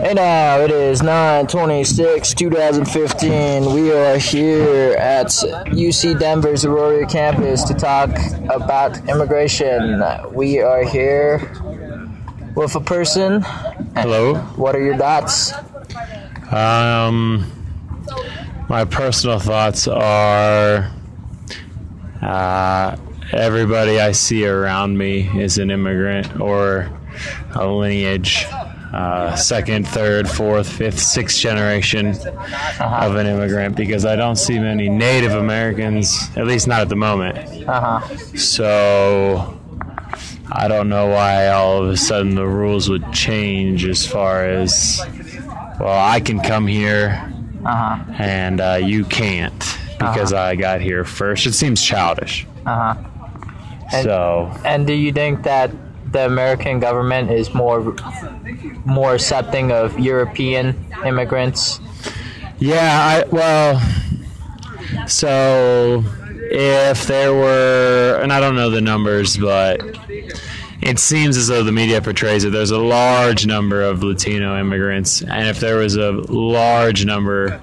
Hey now, it is 9/26/2015. We are here at UC Denver's Auraria campus to talk about immigration. We are here with a person. Hello. What are your thoughts? My personal thoughts are everybody I see around me is an immigrant or a lineage. Second, third, fourth, fifth, sixth generation of an immigrant, because I don't see many Native Americans, at least not at the moment. So I don't know why all of a sudden the rules would change as far as, well, I can come here and you can't because I got here first. It seems childish. And do you think that the American government is more accepting of European immigrants? Yeah, so if there were, and I don't know the numbers, but it seems as though the media portrays that there's a large number of Latino immigrants, and if there was a large number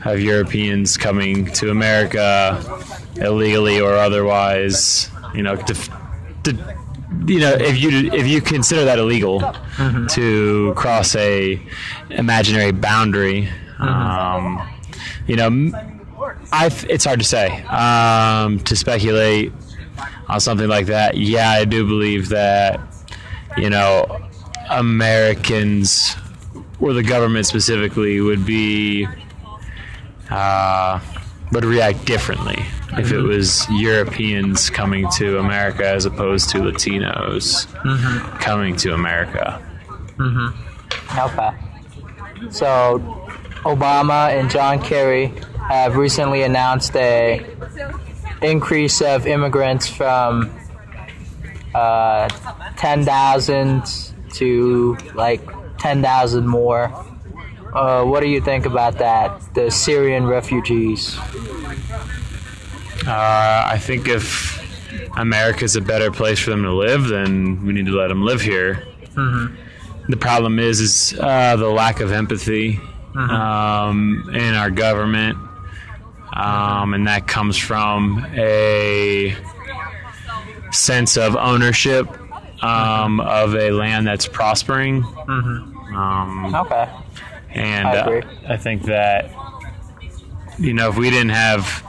of Europeans coming to America illegally or otherwise, if you consider that illegal to cross a imaginary boundary, it's hard to say. To speculate on something like that, yeah, I do believe that, Americans, or the government specifically, would react differently if it was Europeans coming to America as opposed to Latinos coming to America. Okay. So Obama and John Kerry have recently announced a increase of immigrants from 10,000 to like 10,000 more. What do you think about that? The Syrian refugees. I think if America's a better place for them to live, then we need to let them live here. The problem is the lack of empathy in our government, and that comes from a sense of ownership of a land that's prospering. Okay. And I think that, if we didn't have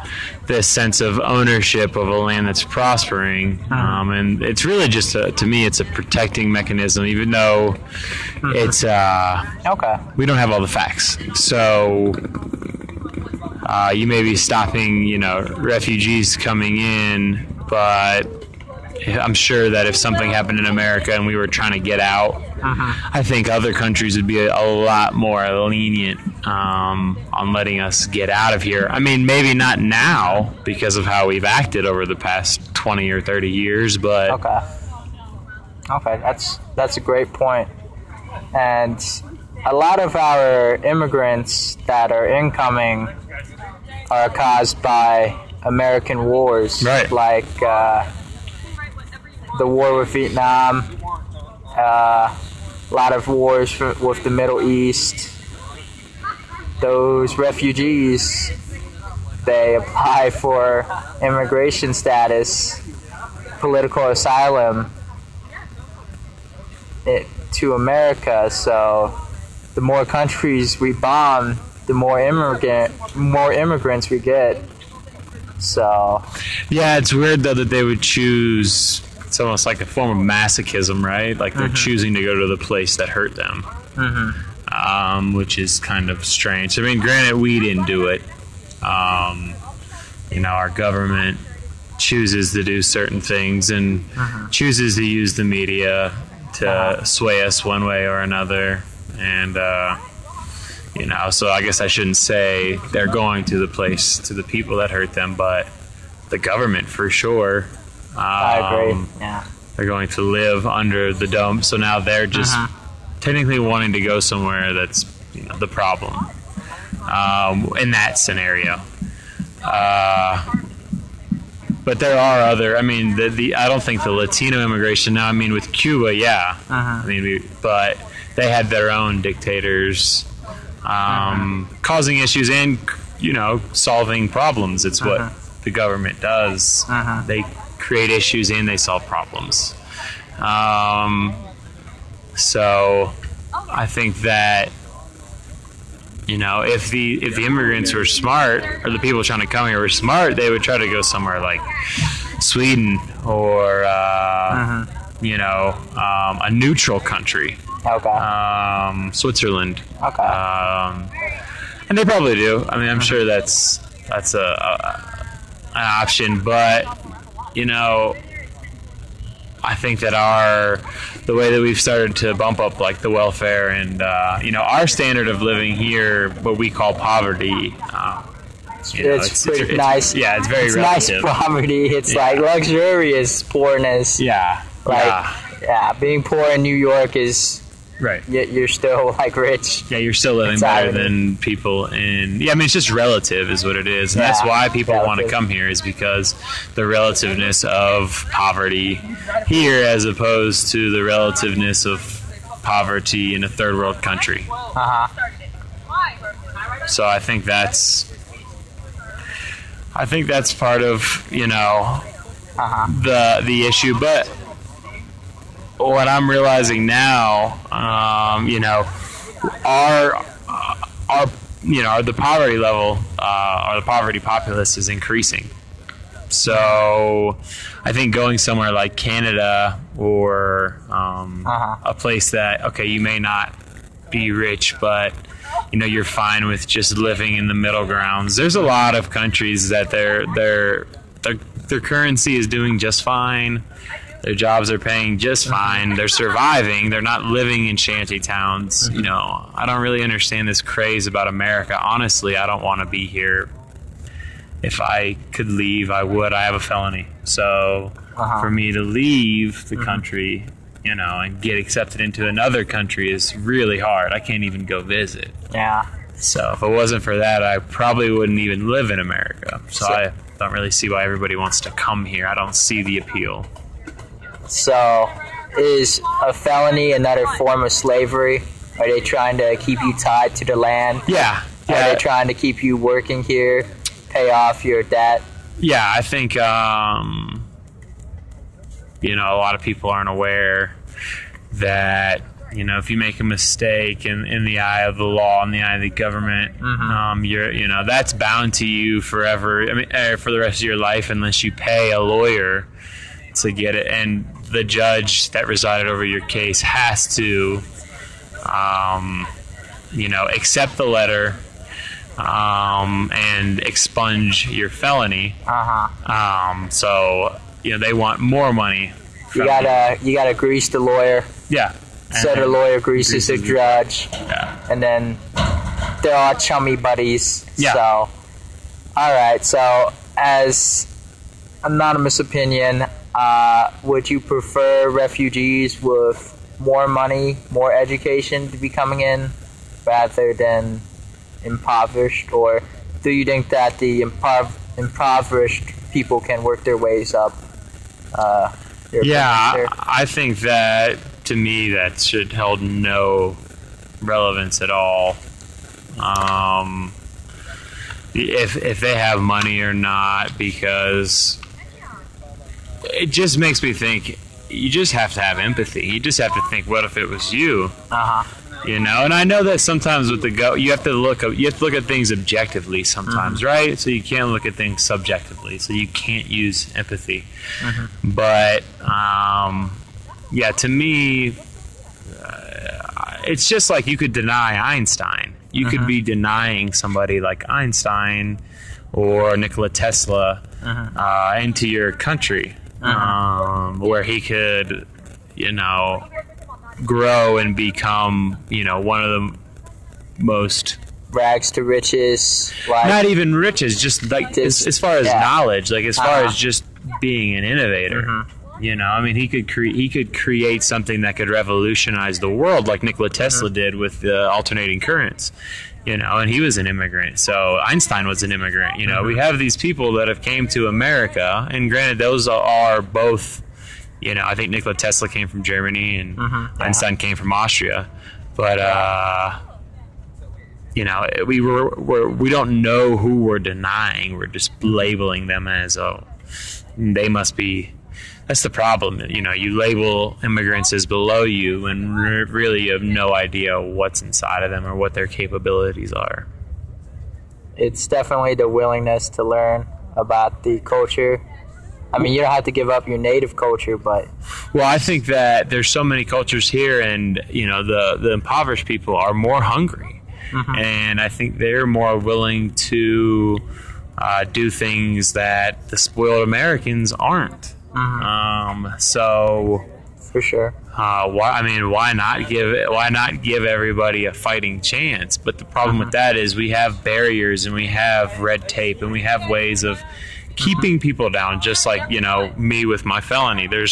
this sense of ownership of a land that's prospering, and it's really just, to me, it's a protecting mechanism, even though it's, we don't have all the facts. So you may be stopping, refugees coming in, but I'm sure that if something happened in America and we were trying to get out, I think other countries would be a lot more lenient on letting us get out of here. I mean, maybe not now because of how we've acted over the past 20 or 30 years, but... Okay, that's a great point. And a lot of our immigrants that are incoming are caused by American wars, right? Like the war with Vietnam, a lot of wars with the Middle East. Those refugees, they apply for immigration status, political asylum to America. So the more countries we bomb, the more immigrants we get. So yeah, it's weird though that they would choose. It's almost like a form of masochism, right? Like they're choosing to go to the place that hurt them, which is kind of strange. I mean, granted, we didn't do it. Our government chooses to do certain things and chooses to use the media to sway us one way or another. And, so I guess I shouldn't say they're going to the place, to the people that hurt them, but the government for sure. I agree. Yeah. They're going to live under the dome, so now they're just technically wanting to go somewhere that's the problem in that snenario. But there are other. I mean, I don't think the Latino immigration now. I mean, with Cuba, yeah. I mean, but they had their own dictators causing issues and, solving problems. It's what the government does. They create issues and they solve problems. So I think that, if the immigrants were smart, or the people trying to come here were smart, they would try to go somewhere like Sweden or a neutral country. Okay. Switzerland. Okay. And they probably do. I mean, I'm sure that's an option, but I think that the way that we've started to bump up like the welfare and our standard of living here, what we call poverty. It's pretty nice. Yeah, it's very nice relative. poverty. It's like luxurious poorness. Yeah. Being poor in New York is right. You're still like rich. Yeah, you're still living better than people in. Yeah, I mean it's just relative, is what it is, and that's why people want to come here, is because the relativeness of poverty here, as opposed to the relativeness of poverty in a third world country. So I think that's part of the issue, but what I'm realizing now, the poverty level or the poverty populace is increasing. So I think going somewhere like Canada or a place that, you may not be rich, but you're fine with just living in the middle grounds. There's a lot of countries that their currency is doing just fine. Their jobs are paying just fine. They're surviving. They're not living in shanty towns. I don't really understand this craze about America. Honestly, I don't want to be here. If I could leave, I would. I have a felony. So for me to leave the country, and get accepted into another country is really hard. I can't even go visit. Yeah. So if it wasn't for that, I probably wouldn't even live in America. So I don't really see why everybody wants to come here. I don't see the appeal. So, is a felony another form of slavery? Are they trying to keep you tied to the land? Yeah. Are they trying to keep you working here, pay off your debt? Yeah, I think, a lot of people aren't aware that, if you make a mistake in the eye of the law, in the eye of the government, that's bound to you forever. I mean, for the rest of your life, unless you pay a lawyer to get it, and the judge that resided over your case has to, accept the letter and expunge your felony. So they want more money. You gotta grease the lawyer. Yeah. So the lawyer greases the judge. Yeah. And then they're all chummy buddies. Yeah. So, all right. So, as anonymous opinion, would you prefer refugees with more money, more education to be coming in rather than impoverished? Or do you think that the impoverished people can work their ways up? I think that, to me, that should hold no relevance at all. If they have money or not, because it just makes me think you just have to have empathy. You just have to think, what if it was you? And I know that sometimes with you have to look at things objectively sometimes, right? So you can't look at things subjectively. So you can't use empathy. But to me, it's just like you could deny Einstein. You could be denying somebody like Einstein or Nikola Tesla into your country, where he could, grow and become, one of the most rags to riches. Not even riches, just like as far as knowledge, like as far as just being an innovator. He could create something that could revolutionize the world, like Nikola Tesla did with the alternating currents. And he was an immigrant. So Einstein was an immigrant. We have these people that have came to America, and granted, those are both. I think Nikola Tesla came from Germany and Einstein came from Austria. But you know, we don't know who we're denying. We're just labeling them as they must be. That's the problem. You know, you label immigrants as below you, and really you have no idea what's inside of them or what their capabilities are. It's definitely the willingness to learn about the culture. I mean, you don't have to give up your native culture, but... Well, I think that there's so many cultures here, and, you know, the impoverished people are more hungry. Mm-hmm. And I think they're more willing to do things that the spoiled Americans aren't. Mm-hmm. So... For sure. Why not give everybody a fighting chance? But the problem with that is we have barriers and we have red tape and we have ways of keeping people down, just like, you know, me with my felony. They're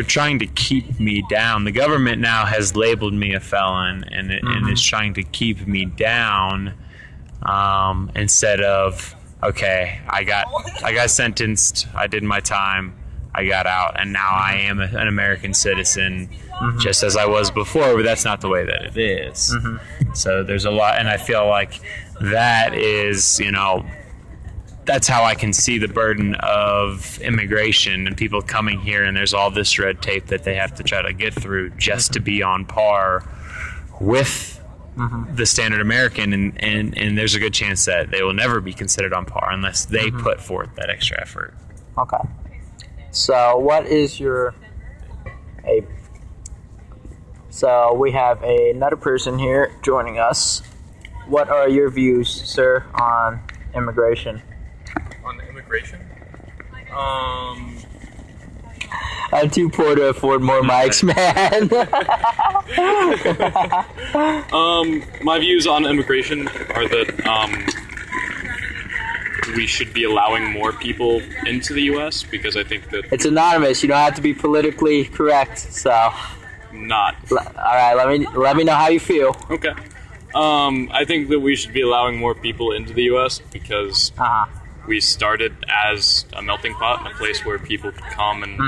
trying to keep me down. The government now has labeled me a felon and is trying to keep me down, instead of, okay, I got sentenced, I did my time, I got out, and now I am an American citizen, just as I was before, but that's not the way that it is. So there's a lot, and I feel like that is, you know, that's how I can see the burden of immigration and people coming here, and there's all this red tape that they have to try to get through just to be on par with the standard American, and there's a good chance that they will never be considered on par unless they put forth that extra effort. Okay. So what is so we have another person here joining us. What are your views, sir, on immigration? On immigration? I'm too poor to afford more mics, man. My views on immigration are that we should be allowing more people into the U.S. because I think that... It's anonymous. You don't have to be politically correct, so... Not. All right, let me know how you feel. Okay. I think that we should be allowing more people into the U.S. because we started as a melting pot and a place where people could come and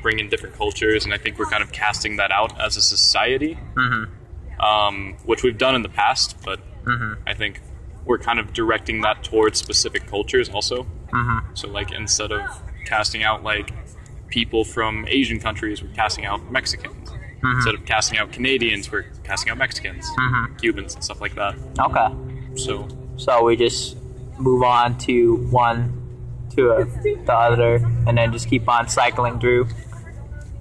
bring in different cultures, and I think we're kind of casting that out as a society, which we've done in the past, but I think we're kind of directing that towards specific cultures also. So, like, instead of casting out, like, people from Asian countries, we're casting out Mexicans. Instead of casting out Canadians, we're casting out Mexicans, Cubans, and stuff like that. Okay. So we just move on to the other, and then just keep on cycling through?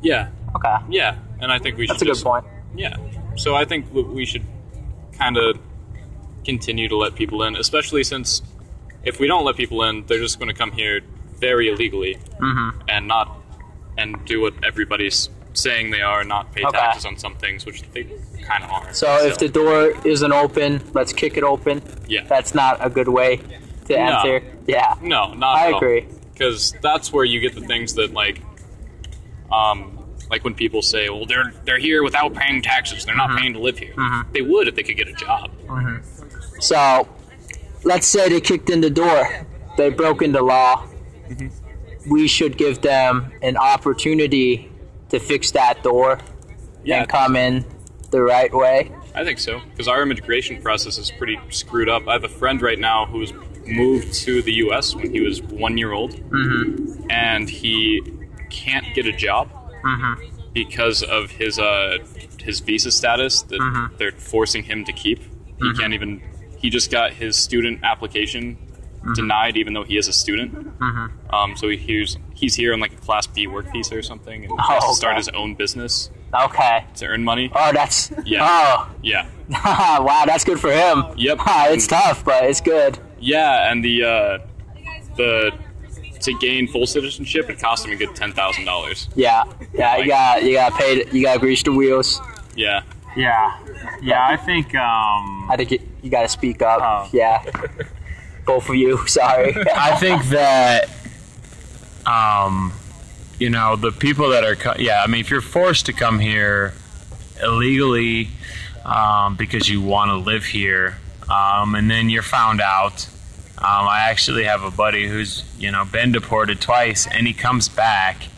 Yeah. Okay. Yeah, and I think we should... That's a good point. Yeah. So I think we should kind of continue to let people in, especially since if we don't let people in, they're just going to come here very illegally and do what everybody's saying they are, not pay taxes on some things, which they kind of are. So if the door isn't open, let's kick it open. Yeah. That's not a good way to enter. Yeah. No, not at all. I agree. Because that's where you get the things that, like when people say, well, they're here without paying taxes, they're not paying to live here. They would if they could get a job. So, let's say they kicked in the door. They broke into law. We should give them an opportunity to fix that door and come in the right way. I think so, because our immigration process is pretty screwed up. I have a friend right now who's moved to the U.S. when he was 1 year old, and he can't get a job because of his visa status that they're forcing him to keep. He can't even... He just got his student application denied, even though he is a student. So he's here on like a Class B work visa or something, and he has to start his own business. Okay. To earn money. Oh, that's... Yeah. Oh. Yeah. Wow, that's good for him. Yep. It's tough, but it's good. Yeah, and to gain full citizenship, it cost him a good $10,000. Yeah. Yeah, you got paid. You got to grease the wheels. Yeah. Yeah, I think... I think you got to speak up. Yeah. Both of you, sorry. I think that, you know, the people that are... if you're forced to come here illegally because you want to live here, and then you're found out... I actually have a buddy who's, you know, been deported twice, and he comes back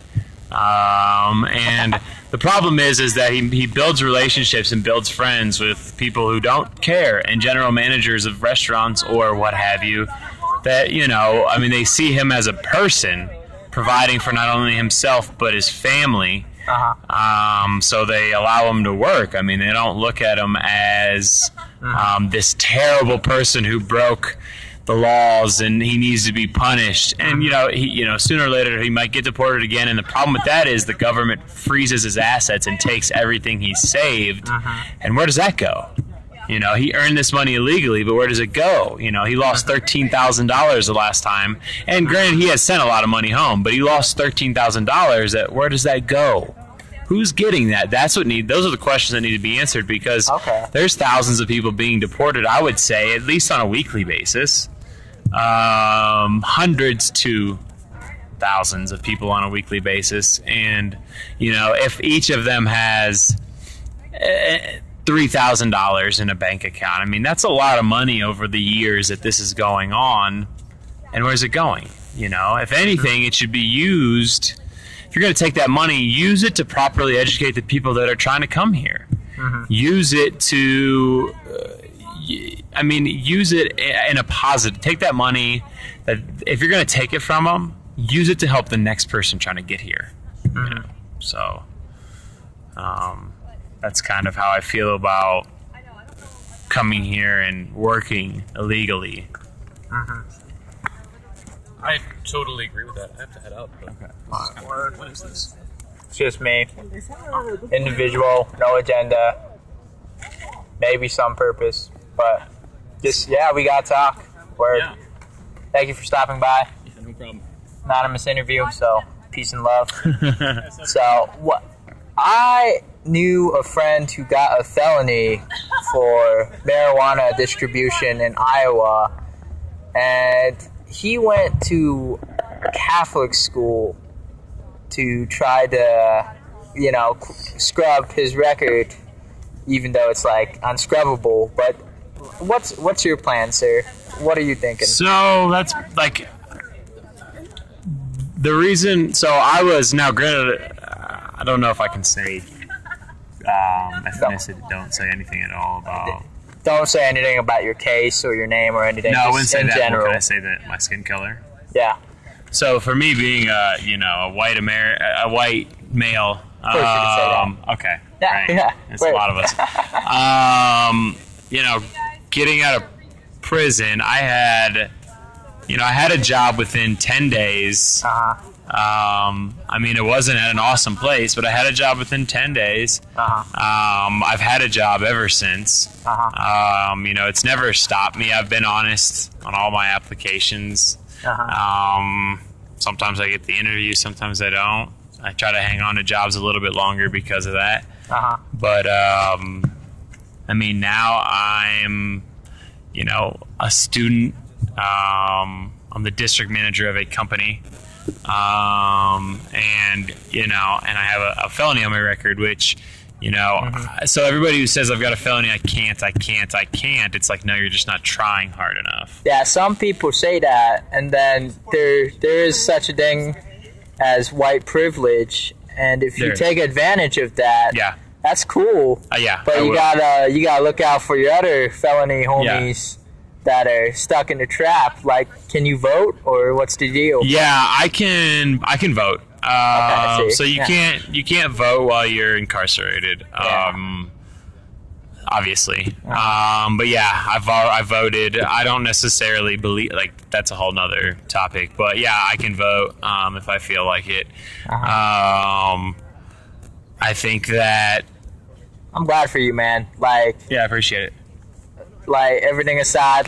And the problem is that he builds relationships and builds friends with people who don't care, and general managers of restaurants or what have you, that, they see him as a person providing for not only himself but his family. So they allow him to work. They don't look at him as this terrible person who broke the laws and he needs to be punished. And sooner or later he might get deported again. And the problem with that is the government freezes his assets and takes everything he saved. And where does that go? He earned this money illegally, but where does it go? He lost $13,000 the last time. And granted, he has sent a lot of money home, but he lost $13,000. Where does that go? Who's getting that? Those are the questions that need to be answered, because there's thousands of people being deported, I would say, at least on a weekly basis. Hundreds to thousands of people on a weekly basis. And, if each of them has $3,000 in a bank account, that's a lot of money over the years that this is going on. And where's it going? If anything, it should be used. If you're going to take that money, use it to properly educate the people that are trying to come here. Use it to, use it in a positive. Take that money, that if you're going to take it from them, use it to help the next person trying to get here. So, that's kind of how I feel about coming here and working illegally. I totally agree with that. I have to head out. Okay. What is this? It's just me. Individual, no agenda. Maybe some purpose, but just, we gotta talk. Word. Yeah. Thank you for stopping by. Yeah, no problem. Anonymous interview, so peace and love. So, I knew a friend who got a felony for marijuana distribution in Iowa, and he went to Catholic school to try to, scrub his record, even though it's unscrubbable. But what's your plan, sir? What are you thinking? So that's the reason. So I was, now granted, I don't know if I can say ethnicity. Don't say anything at all about. Don't say anything about your case or your name or anything. No, I wouldn't say in that. general. Can I say that my skin color? Yeah. So for me, being a white male. Of course you can say that. Okay. Yeah, right. yeah. It's a lot of us. Getting out of prison, I had a job within 10 days. It wasn't at an awesome place, but I had a job within 10 days. I've had a job ever since. It's never stopped me. I've been honest on all my applications. Sometimes I get the interview, sometimes I don't. I try to hang on to jobs a little bit longer because of that. But, now I'm, a student. I'm the district manager of a company. And I have a felony on my record, which, so everybody who says I've got a felony, I can't. It's like, no, you're just not trying hard enough. Yeah, some people say that, and then there is such a thing as white privilege, and if you take advantage of that, that's cool. But you gotta look out for your other felony homies that are stuck in the trap. Can you vote, or what's the deal? Yeah, I can vote. So you can't vote while you're incarcerated. Obviously. But I voted. I don't necessarily believe, that's a whole nother topic, but I can vote if I feel like it. I think that I'm glad for you, man. I appreciate it. Everything aside,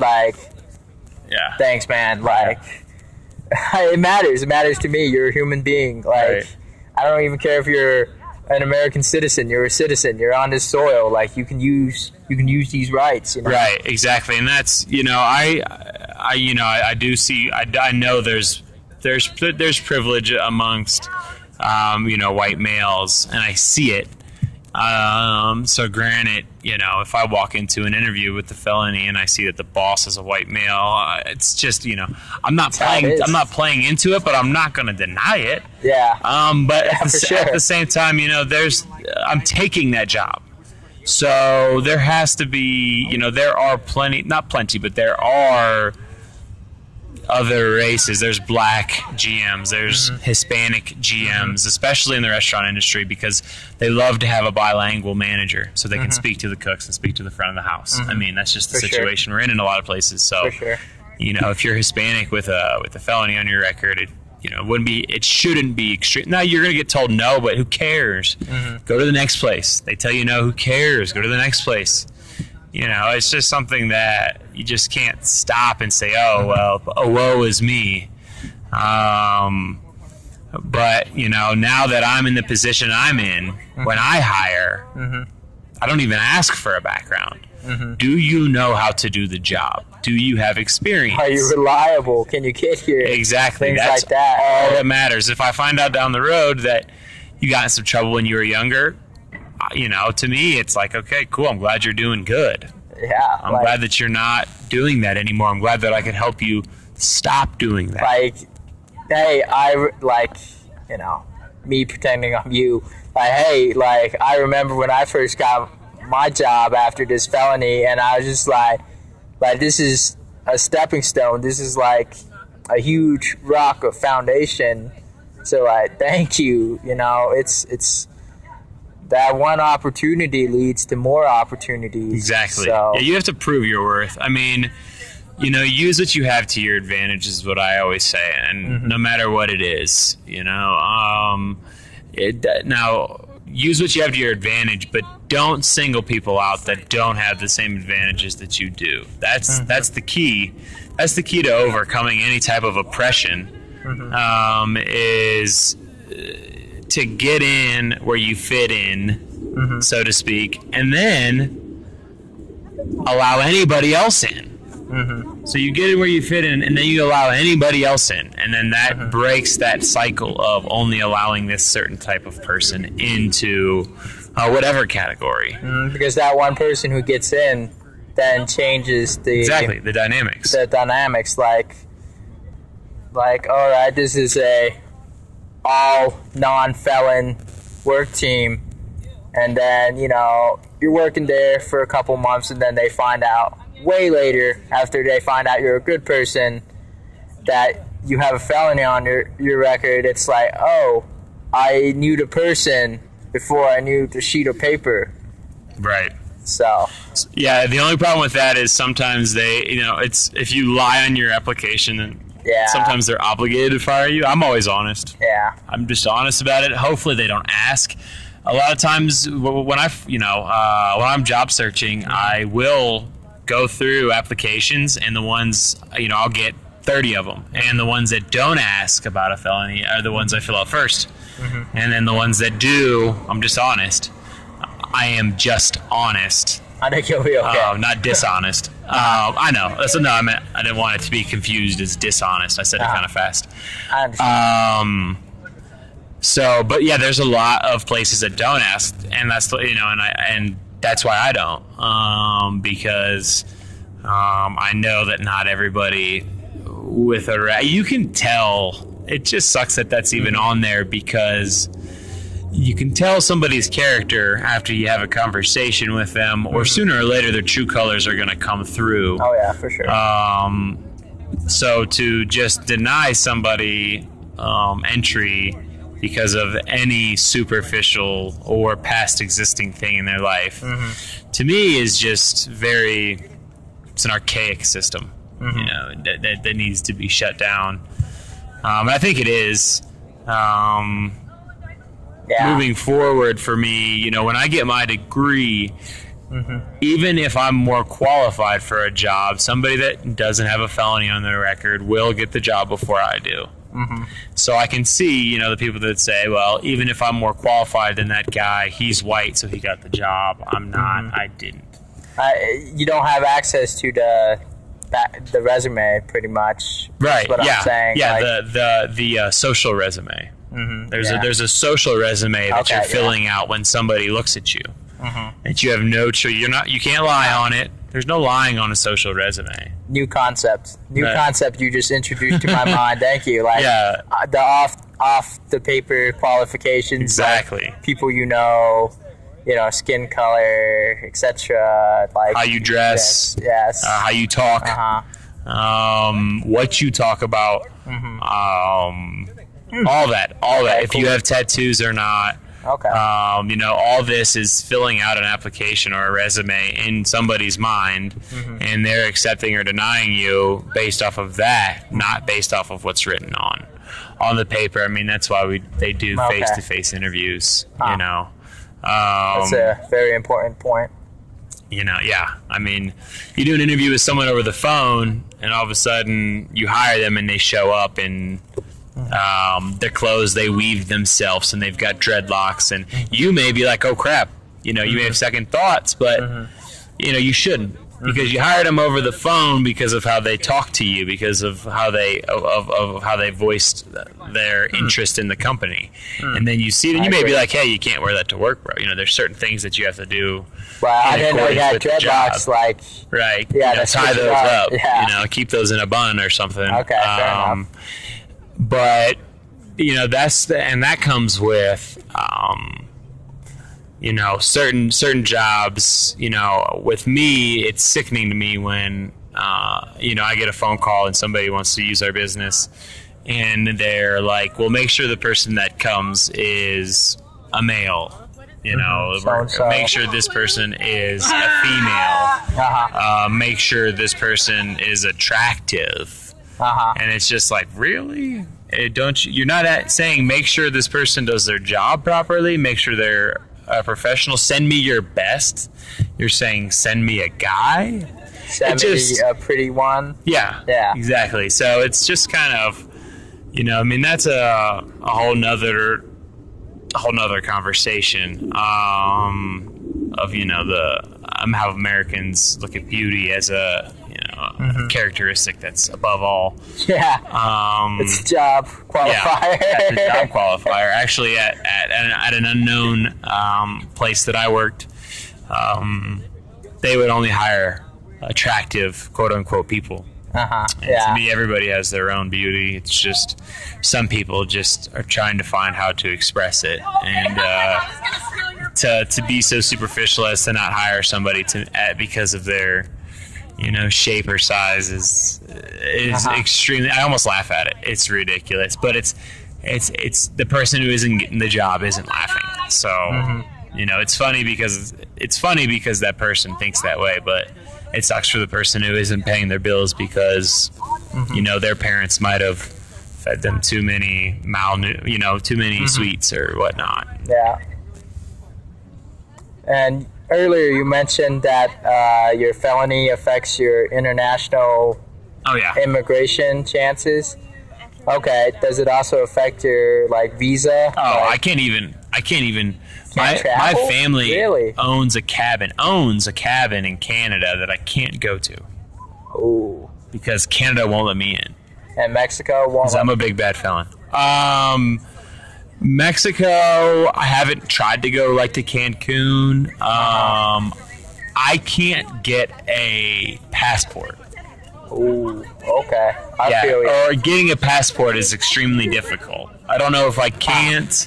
thanks, man. It matters. It matters to me. You're a human being. I don't even care if you're an American citizen. You're a citizen. You're on this soil. You can use these rights. Right. Exactly. And that's I do see. I know there's privilege amongst white males, and I see it. So granted, if I walk into an interview with the felony and I see that the boss is a white male, it's just, I'm not playing into it, but I'm not going to deny it. Yeah. But at the same time, I'm taking that job. So there has to be, there are not plenty, but there are other races. There's black GMs, there's Hispanic GMs, especially in the restaurant industry, because they love to have a bilingual manager so they can speak to the cooks and speak to the front of the house. I mean, that's just the situation we're in a lot of places. So, if you're Hispanic with a felony on your record, it shouldn't be extreme. Now you're going to get told no, but who cares? Go to the next place. They tell you no, who cares? Go to the next place. It's just something that you just can't stop and say, woe is me. But, now that I'm in the position I'm in, when I hire, I don't even ask for a background. Do you know how to do the job? Do you have experience? Are you reliable? Can you get here? Exactly. Things That's like that. all that matters. If I find out down the road that you got in some trouble when you were younger, to me, it's like, okay, cool. I'm glad you're doing good. Yeah. I'm glad that you're not doing that anymore. I'm glad that I can help you stop doing that. Me pretending I'm you. I remember when I first got my job after this felony, and I was just like, this is a stepping stone. This is like a huge rock of foundation. So, thank you. It's that one opportunity leads to more opportunities. Exactly. So, yeah, you have to prove your worth. I mean, use what you have to your advantage is what I always say, and no matter what it is, now use what you have to your advantage, but don't single people out that don't have the same advantages that you do. That's the key. That's the key to overcoming any type of oppression. Is to get in where you fit in, so to speak, and then allow anybody else in. So you get in where you fit in, and then you allow anybody else in, and then that breaks that cycle of only allowing this certain type of person into whatever category. Because that one person who gets in then changes the dynamics. The dynamics, like, all right, this is a all non-felon work team, and then you're working there for a couple months, and then they find out way later, after they find out you're a good person, that you have a felony on your record. It's like, oh, I knew the person before I knew the sheet of paper. Right. So yeah, the only problem with that is sometimes they, it's if you lie on your application, and sometimes they're obligated to fire you. I'm always honest. Yeah. I'm just honest about it. Hopefully they don't ask. A lot of times when I'm job searching, I will go through applications, and the ones, I'll get 30 of them. And the ones that don't ask about a felony are the ones I fill out first. And then the ones that do, I'm just honest. I am just honest. I think you'll be okay. Not dishonest. I know. So no, I didn't want it to be confused as dishonest. I said it kind of fast. I understand. But yeah, there's a lot of places that don't ask, and that's and that's why I don't, because I know that not everybody with you can tell. It just sucks that that's even on there, because you can tell somebody's character after you have a conversation with them, or sooner or later their true colors are going to come through. Oh yeah, for sure. So to just deny somebody entry because of any superficial or past existing thing in their life, to me is just it's an archaic system, that needs to be shut down. And I think it is. Moving forward for me, when I get my degree, even if I'm more qualified for a job, somebody that doesn't have a felony on their record will get the job before I do. So I can see, the people that say, well, even if I'm more qualified than that guy, he's white, so he got the job. I'm not. I didn't. You don't have access to the resume, pretty much. Right. That's what I'm saying. Yeah. The social resume. There's a social resume that you're filling out when somebody looks at you. That you have no choice. You can't lie on it. There's no lying on a social resume. New concept you just introduced to my mind. Thank you. Like the off the paper qualifications. Exactly. Like people skin color, etc. Like how you dress. Yes. How you talk. What you talk about. All that. Okay, if you have tattoos or not. Okay. All this is filling out an application or a resume in somebody's mind, and they're accepting or denying you based off of that, not based off of what's written on the paper. I mean, that's why they do face-to-face interviews. That's a very important point. I mean, you do an interview with someone over the phone, and all of a sudden you hire them, and they show up and their clothes, they weave themselves, and they've got dreadlocks, and you may be like, oh crap, you may have second thoughts, but you shouldn't, because you hired them over the phone because of how they talk to you, because of how they voiced their interest in the company, and then you see that you may be like, hey, you can't wear that to work, bro. There's certain things that you have to do. Well, I didn't know you had dreadlocks, like right, tie those up, keep those in a bun or something. Okay, fair enough. But that comes with certain jobs. With me, it's sickening to me when I get a phone call and somebody wants to use our business, and they're like, "Well, make sure the person that comes is a male." Make sure this person is a female. Make sure this person is attractive. And it's just like, really? You're not saying make sure this person does their job properly, make sure they're a professional, send me your best. You're saying send me a guy? Send me a pretty one? Yeah, exactly. So it's just kind of, that's a whole nother conversation of how Americans look at beauty as a characteristic that's above all. It's a job qualifier. It's a job qualifier. Actually, at an unknown place that I worked, they would only hire attractive, quote unquote, people. To me, everybody has their own beauty. It's just some people just are trying to find how to express it, and to be so superficial as to not hire somebody because of their shape or size is extremely. I almost laugh at it. It's ridiculous, but it's the person who isn't getting the job isn't laughing. So it's funny because that person thinks that way, but it sucks for the person who isn't paying their bills because their parents might have fed them too many sweets or whatnot. Yeah. And earlier you mentioned that your felony affects your international immigration chances. Okay. Does it also affect your visa? I can't even. My family owns a cabin in Canada that I can't go to. Ooh. Because Canada won't let me in. And Mexico won't. Because I'm a big bad felon. Mexico, I haven't tried to go to Cancun. I can't get a passport. Ooh, okay. I feel you. Or getting a passport is extremely difficult. I don't know if I can't.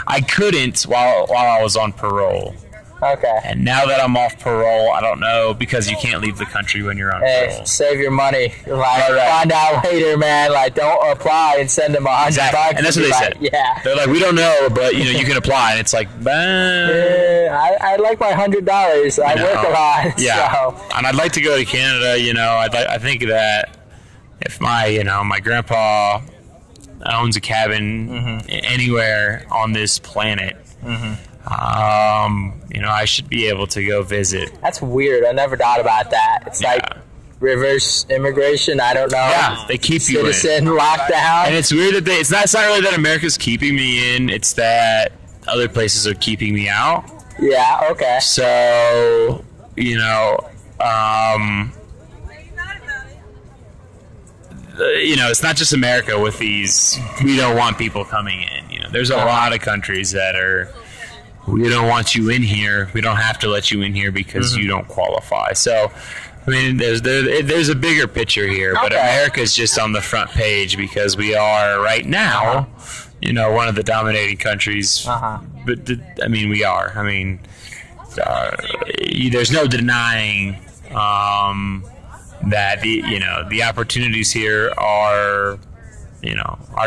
I couldn't while I was on parole. Okay. And now that I'm off parole, I don't know, because you can't leave the country when you're on parole. Save your money. Find out later, man. Don't apply and send them $100. Exactly. And that's what they said. Yeah. They're like, we don't know, but you can apply. And it's like, I like my $100. I work a lot. Yeah. So. And I'd like to go to Canada. I think that if my grandpa owns a cabin anywhere on this planet, I should be able to go visit. That's weird. I never thought about that. It's like reverse immigration. I don't know. Yeah, they keep you in. Citizen lockdown. And it's weird that it's not really that America's keeping me in. It's that other places are keeping me out. Yeah. Okay. So it's not just America with these. We don't want people coming in. there's a lot of countries that are, we don't want you in here. We don't have to let you in here because you don't qualify. So, I mean, there's a bigger picture here, but America's just on the front page because we are right now, one of the dominating countries. But I mean, we are. I mean, there's no denying that the opportunities here are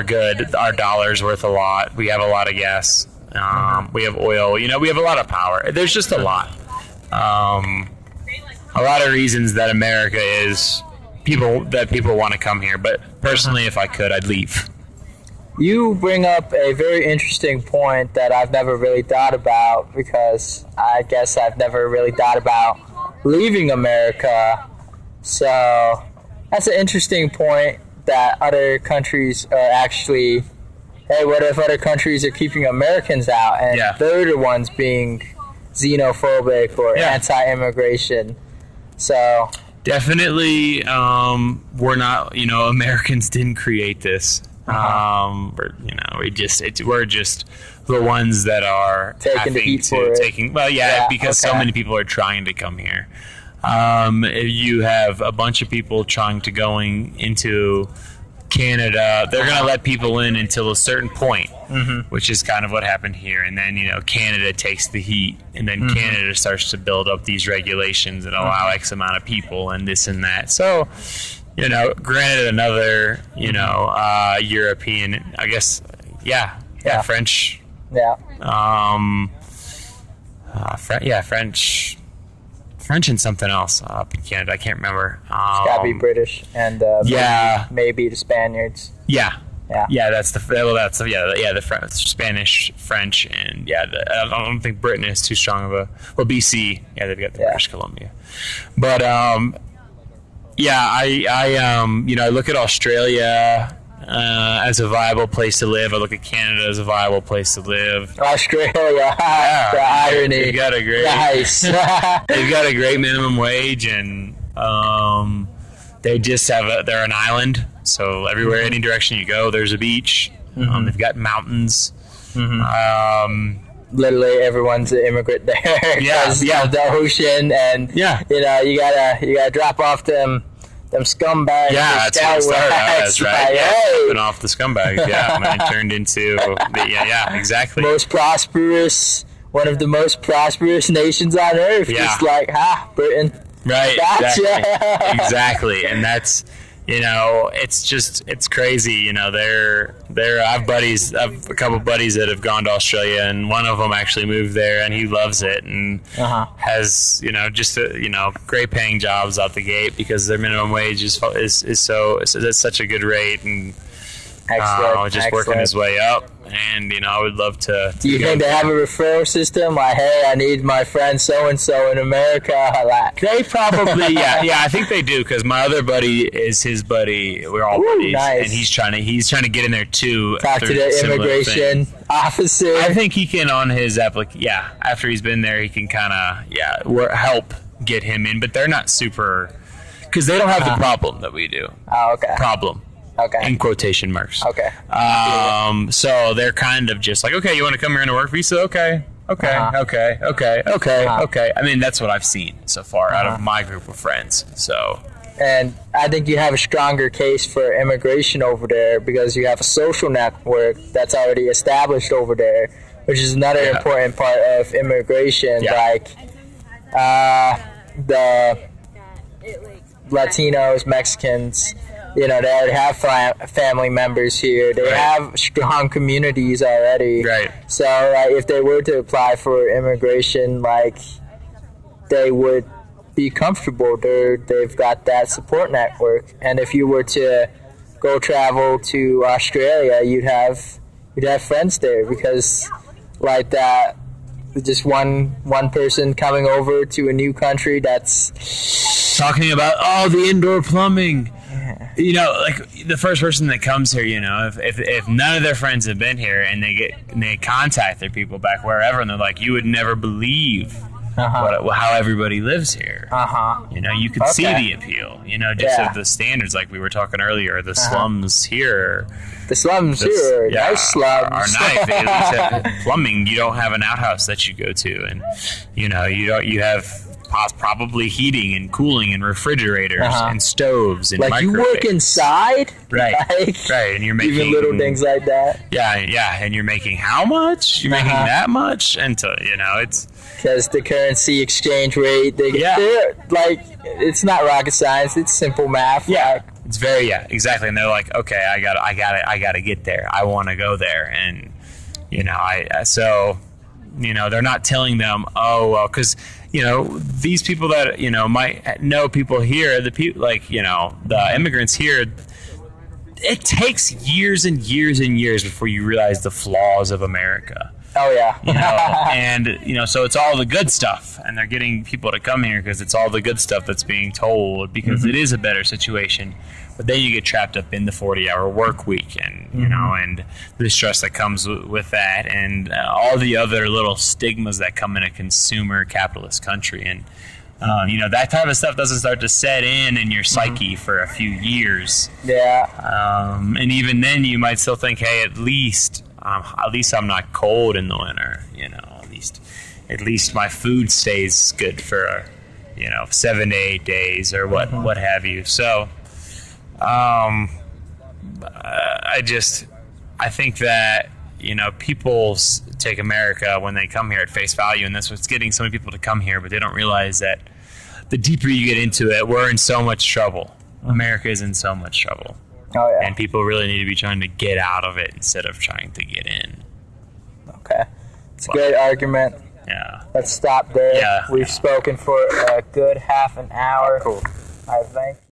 good. Our dollar's worth a lot. We have a lot of gas. We have oil. We have a lot of power. There's just a lot. A lot of reasons that America is people want to come here. But personally, if I could, I'd leave. You bring up a very interesting point that I've never really thought about, because I guess I've never really thought about leaving America. So that's an interesting point, that other countries are actually, hey, what if other countries are keeping Americans out and they're the ones being xenophobic or anti-immigration? So definitely, we're not, Americans didn't create this. We're just the ones that are taking the heat for it. Because so many people are trying to come here. You have a bunch of people trying to going into Canada. They're going to let people in until a certain point, which is kind of what happened here. And then, Canada takes the heat, and then Canada starts to build up these regulations and allow X amount of people and this and that. So, granted, another, European, I guess, French. French and something else up in Canada. I can't remember. It's got to be British and maybe the Spaniards. That's the Spanish, French, and I don't think Britain is too strong of a. Well, BC, they've got the British Columbia, but I look at Australia as a viable place to live. I look at Canada as a viable place to live. Australia, the irony. They've got a great, they've got a great minimum wage, and they just they're an island. So everywhere, any direction you go, there's a beach. They've got mountains. Literally, everyone's an immigrant there. The ocean, and you gotta drop off them scumbags. That's what it started out as, right? Dropping off the scumbags. And then turned into exactly. One of the most prosperous nations on earth. Just like, Britain. Right. Gotcha. Exactly. And that's, it's crazy. I have a couple buddies that have gone to Australia, and one of them actually moved there, and he loves it, and has, great paying jobs out the gate because their minimum wage is such a good rate, and working his way up. And I would love to. Do you think they have a referral system? Like, hey, I need my friend so and so in America. They probably, I think they do, because my other buddy is his buddy. We're all buddies, nice. And he's trying to get in there too. Talk to the immigration officer. I think he can on his application. After he's been there, he can kind of help get him in. But they're not super, because they don't have the problem that we do. Oh, okay. Problem. Okay. In quotation marks. Okay. So they're kind of just like, okay, you want to come here on a work visa? Okay. Okay. I mean, that's what I've seen so far out of my group of friends. So. And I think you have a stronger case for immigration over there because you have a social network that's already established over there, which is another important part of immigration. Like the Latinos, Mexicans. They already have family members here. They have strong communities already. Right. So, if they were to apply for immigration, they would be comfortable. They've got that support network. And if you were to go travel to Australia, you'd have friends there because, that, just one person coming over to a new country that's talking about the indoor plumbing. The first person that comes here, if none of their friends have been here and they contact their people back wherever, and they're like, you would never believe how everybody lives here. You know, you can see the appeal. You know, just of the standards, like we were talking earlier. The slums here. The slums here, nice slums. Are nice. They at least have plumbing. You don't have an outhouse that you go to, and you know, you have probably heating and cooling and refrigerators and stoves and like you work inside, right? And you're making even little things like that. And you're making how much? You're making that much, and you know, it's because the currency exchange rate. Like it's not rocket science. It's simple math. It's very exactly. And they're like, okay, I gotta get there. I want to go there, and you know, so you know, they're not telling them, oh well, because you know, these people that, you know, might know people here, the people, like, you know, the immigrants here, it takes years and years and years before you realize the flaws of America. Oh, yeah. You know, and, you know, so it's all the good stuff, and they're getting people to come here because it's all the good stuff that's being told, because it is a better situation. But then you get trapped up in the 40-hour work week, and you know, and the stress that comes with that, and all the other little stigmas that come in a consumer capitalist country, and you know, that type of stuff doesn't start to set in your psyche for a few years. And even then, you might still think, hey, at least I'm not cold in the winter. You know, at least my food stays good for 7 to 8 days or what have you. So. I think that, you know, people take America when they come here at face value, and that's what's getting so many people to come here, but they don't realize that the deeper you get into it, we're in so much trouble. America is in so much trouble. Oh, yeah. And people really need to be trying to get out of it instead of trying to get in. Okay. It's a great argument. Yeah. Let's stop there. Yeah. We've spoken for a good half an hour. Cool. I think.